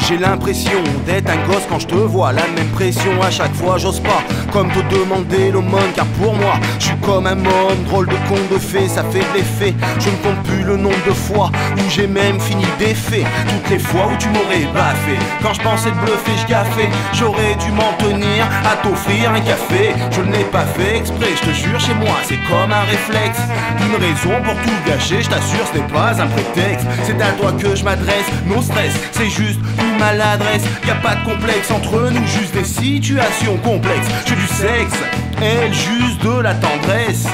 J'ai l'impression d'être un gosse quand je te vois. La même pression à chaque fois, j'ose pas comme te demander l'aumône. Car pour moi, je suis comme un môme, drôle de conte de fées, ça fait de l'effet. Je ne compte plus le nombre de fois où j'ai même fini défait. Toutes les fois où tu m'aurais baffé. Quand je pensais te bluffer, je gaffais. J'aurais dû m'en tenir à t'offrir un café. Je ne l'ai pas fait exprès, je te jure, chez moi c'est comme un réflexe. Une raison pour tout gâcher, je t'assure, ce n'est pas un prétexte. C'est à toi que je m'adresse, nos stress, c'est juste une maladresse. Y a pas de complexe entre nous, juste des situations complexes. J'ai du sexe, elle juste de la tendresse.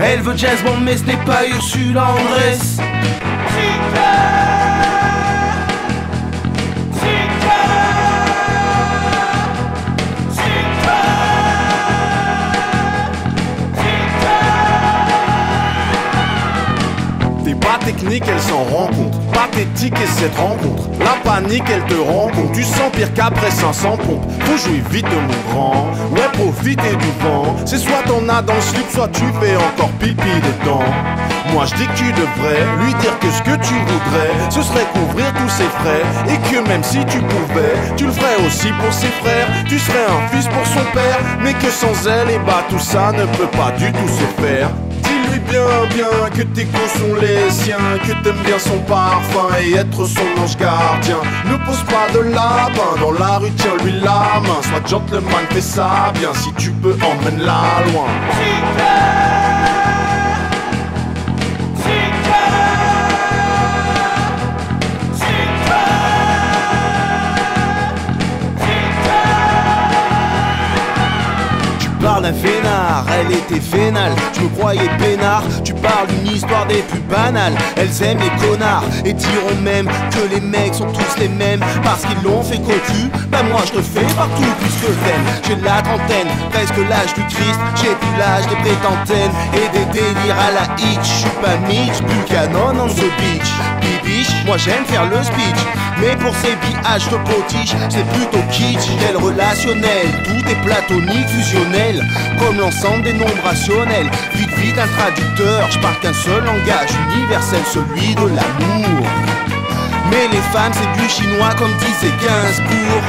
Elle veut Jazz Bond mais ce n'est pas Ursula Andress. Pas technique, elle s'en rend compte. Pathétique est cette rencontre. La panique, elle te rend compte. Tu sens pire qu'après 500 pompes. Faut jouer vite de mon grand. Ouais, profiter du vent. C'est soit t'en as dans le slip, soit tu fais encore pipi dedans. Moi je dis que tu devrais lui dire que ce que tu voudrais, ce serait couvrir tous ses frais. Et que même si tu pouvais, tu le ferais aussi pour ses frères. Tu serais un fils pour son père. Mais que sans elle, et bah tout ça ne peut pas du tout se faire. Dis-lui bien que tes goûts sont les siens, que t'aimes bien son parfum et être son ange gardien. Ne pose pas de lapin dans la rue, tiens-lui la main. Sois gentleman, fais ça bien, si tu peux emmène-la loin. Parle d'un fainéant, elle était vénale. Je me croyais peinard, tu parles d'une histoire des plus banales. Elles aiment les connards et diront même que les mecs sont tous les mêmes parce qu'ils l'ont fait cocu. Bah moi je te fais partout puisque t'aimes. J'ai la trentaine, presque l'âge du Christ. J'ai plus l'âge des prétentaines et des délires à la hitch. Je suis pas Mitch, Buchanan on the beach. Bibiche, moi j'aime faire le speech. Mais pour ces bihages de potiche, c'est plutôt kitsch. Tel relationnel, tout est platonique, fusionnel, comme l'ensemble des nombres rationnels. Vite un traducteur, je parle qu'un seul langage universel, celui de l'amour. Mais les femmes c'est du chinois comme disait Gainsbourg.